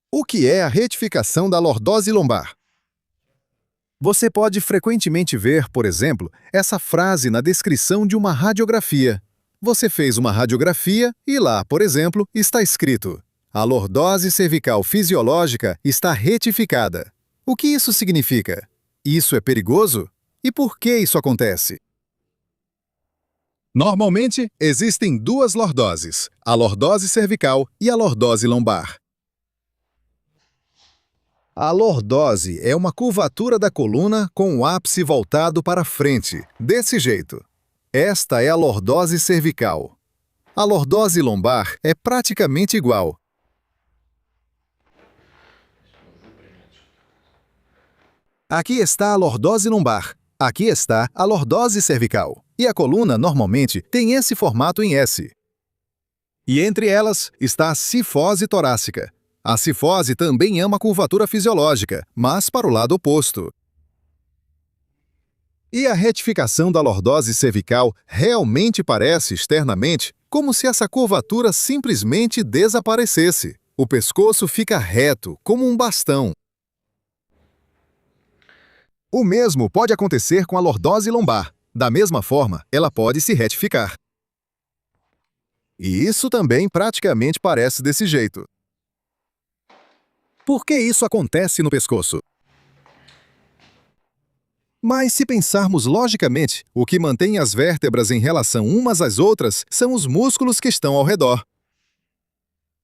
O que é a retificação da lordose lombar? Você pode frequentemente ver, por exemplo, essa frase na descrição de uma radiografia. Você fez uma radiografia e lá, por exemplo, está escrito: a lordose cervical fisiológica está retificada. O que isso significa? Isso é perigoso? E por que isso acontece? Normalmente, existem duas lordoses, a lordose cervical e a lordose lombar. A lordose é uma curvatura da coluna com o ápice voltado para frente, desse jeito. Esta é a lordose cervical. A lordose lombar é praticamente igual. Aqui está a lordose lombar. Aqui está a lordose cervical. E a coluna, normalmente, tem esse formato em S. E entre elas está a cifose torácica. A cifose também é uma curvatura fisiológica, mas para o lado oposto. E a retificação da lordose cervical realmente parece, externamente, como se essa curvatura simplesmente desaparecesse. O pescoço fica reto, como um bastão. O mesmo pode acontecer com a lordose lombar. Da mesma forma, ela pode se retificar. E isso também praticamente parece desse jeito. Por que isso acontece no pescoço? Mas se pensarmos logicamente, o que mantém as vértebras em relação umas às outras são os músculos que estão ao redor.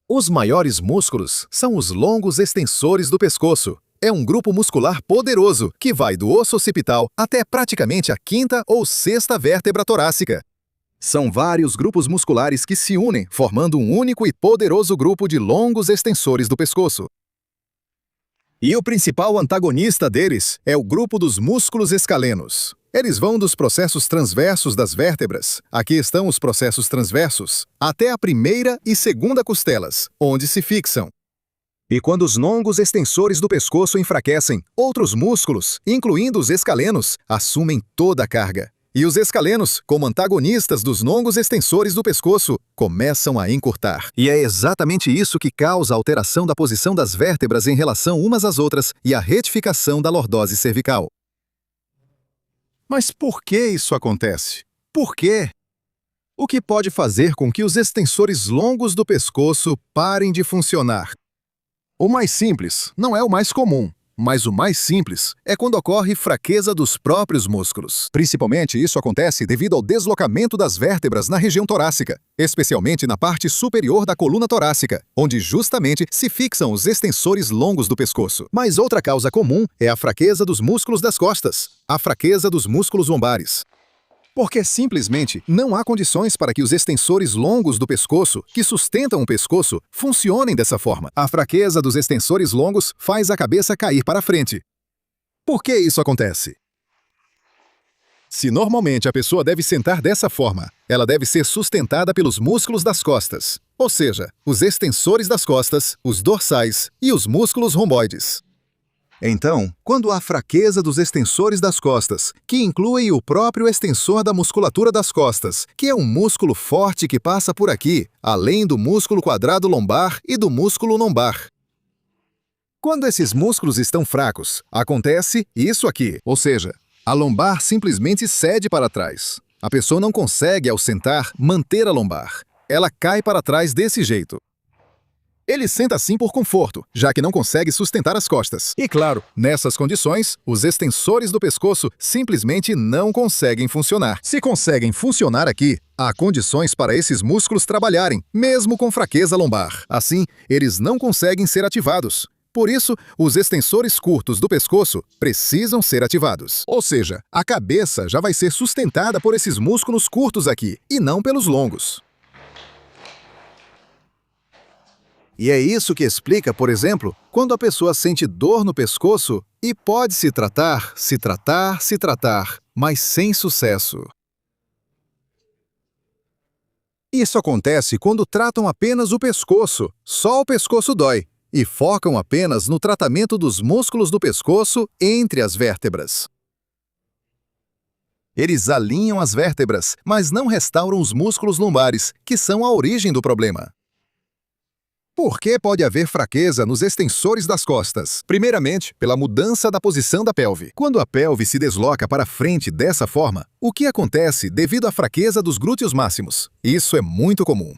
Os maiores músculos são os longos extensores do pescoço. É um grupo muscular poderoso que vai do osso occipital até praticamente a quinta ou sexta vértebra torácica. São vários grupos musculares que se unem, formando um único e poderoso grupo de longos extensores do pescoço. E o principal antagonista deles é o grupo dos músculos escalenos. Eles vão dos processos transversos das vértebras, aqui estão os processos transversos, até a primeira e segunda costelas, onde se fixam. E quando os longos extensores do pescoço enfraquecem, outros músculos, incluindo os escalenos, assumem toda a carga. E os escalenos, como antagonistas dos longos extensores do pescoço, começam a encurtar. E é exatamente isso que causa a alteração da posição das vértebras em relação umas às outras e a retificação da lordose cervical. Mas por que isso acontece? Por quê? O que pode fazer com que os extensores longos do pescoço parem de funcionar? O mais simples não é o mais comum. Mas o mais simples é quando ocorre fraqueza dos próprios músculos. Principalmente isso acontece devido ao deslocamento das vértebras na região torácica, especialmente na parte superior da coluna torácica, onde justamente se fixam os extensores longos do pescoço. Mas outra causa comum é a fraqueza dos músculos das costas, a fraqueza dos músculos lombares. Porque simplesmente não há condições para que os extensores longos do pescoço, que sustentam o pescoço, funcionem dessa forma. A fraqueza dos extensores longos faz a cabeça cair para frente. Por que isso acontece? Se normalmente a pessoa deve sentar dessa forma, ela deve ser sustentada pelos músculos das costas, ou seja, os extensores das costas, os dorsais e os músculos romboides. Então, quando há fraqueza dos extensores das costas, que incluem o próprio extensor da musculatura das costas, que é um músculo forte que passa por aqui, além do músculo quadrado lombar e do músculo lombar. Quando esses músculos estão fracos, acontece isso aqui, ou seja, a lombar simplesmente cede para trás. A pessoa não consegue, ao sentar, manter a lombar. Ela cai para trás desse jeito. Ele senta assim por conforto, já que não consegue sustentar as costas. E claro, nessas condições, os extensores do pescoço simplesmente não conseguem funcionar. Se conseguem funcionar aqui, há condições para esses músculos trabalharem, mesmo com fraqueza lombar. Assim, eles não conseguem ser ativados. Por isso, os extensores curtos do pescoço precisam ser ativados. Ou seja, a cabeça já vai ser sustentada por esses músculos curtos aqui, e não pelos longos. E é isso que explica, por exemplo, quando a pessoa sente dor no pescoço e pode se tratar, mas sem sucesso. Isso acontece quando tratam apenas o pescoço, só o pescoço dói, e focam apenas no tratamento dos músculos do pescoço entre as vértebras. Eles alinham as vértebras, mas não restauram os músculos lombares, que são a origem do problema. Por que pode haver fraqueza nos extensores das costas? Primeiramente, pela mudança da posição da pelve. Quando a pelve se desloca para frente dessa forma, o que acontece devido à fraqueza dos glúteos máximos? Isso é muito comum.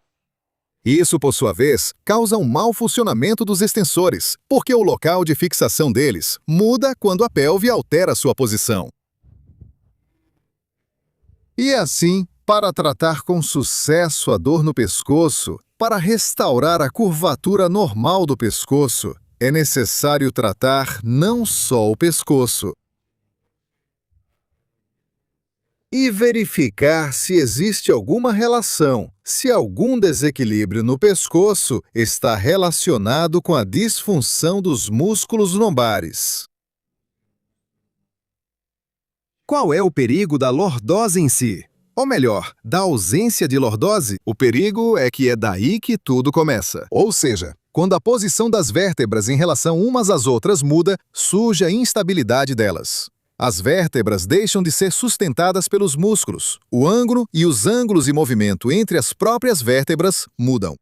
Isso, por sua vez, causa um mau funcionamento dos extensores, porque o local de fixação deles muda quando a pelve altera sua posição. E assim, para tratar com sucesso a dor no pescoço, para restaurar a curvatura normal do pescoço, é necessário tratar não só o pescoço, e verificar se existe alguma relação, se algum desequilíbrio no pescoço está relacionado com a disfunção dos músculos lombares. Qual é o perigo da lordose em si? Ou melhor, da ausência de lordose? O perigo é que é daí que tudo começa. Ou seja, quando a posição das vértebras em relação umas às outras muda, surge a instabilidade delas. As vértebras deixam de ser sustentadas pelos músculos. O ângulo e os ângulos de movimento entre as próprias vértebras mudam.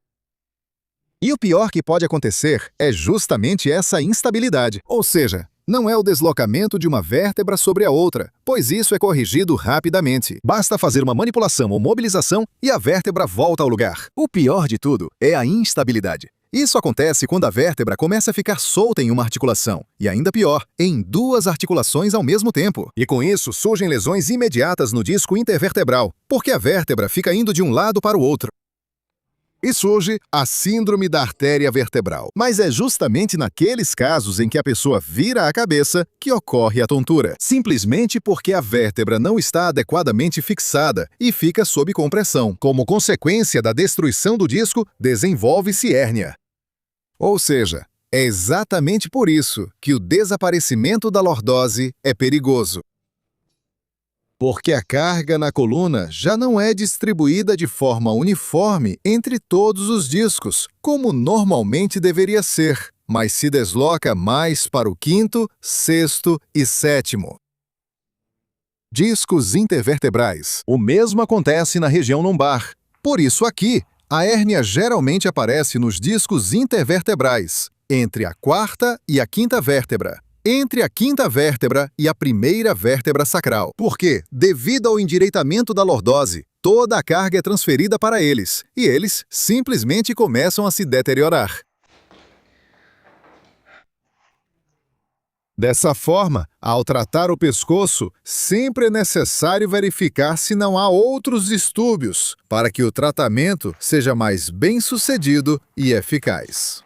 E o pior que pode acontecer é justamente essa instabilidade. Ou seja, não é o deslocamento de uma vértebra sobre a outra, pois isso é corrigido rapidamente. Basta fazer uma manipulação ou mobilização e a vértebra volta ao lugar. O pior de tudo é a instabilidade. Isso acontece quando a vértebra começa a ficar solta em uma articulação, e ainda pior, em duas articulações ao mesmo tempo. E com isso surgem lesões imediatas no disco intervertebral, porque a vértebra fica indo de um lado para o outro. E surge a síndrome da artéria vertebral. Mas é justamente naqueles casos em que a pessoa vira a cabeça que ocorre a tontura. Simplesmente porque a vértebra não está adequadamente fixada e fica sob compressão. Como consequência da destruição do disco, desenvolve-se hérnia. Ou seja, é exatamente por isso que o desaparecimento da lordose é perigoso. Porque a carga na coluna já não é distribuída de forma uniforme entre todos os discos, como normalmente deveria ser, mas se desloca mais para o quinto, sexto e sétimo. Discos intervertebrais. O mesmo acontece na região lombar. Por isso aqui, a hérnia geralmente aparece nos discos intervertebrais, entre a quarta e a quinta vértebra. Entre a quinta vértebra e a primeira vértebra sacral. Porque, devido ao endireitamento da lordose, toda a carga é transferida para eles, e eles simplesmente começam a se deteriorar. Dessa forma, ao tratar o pescoço, sempre é necessário verificar se não há outros distúrbios, para que o tratamento seja mais bem-sucedido e eficaz.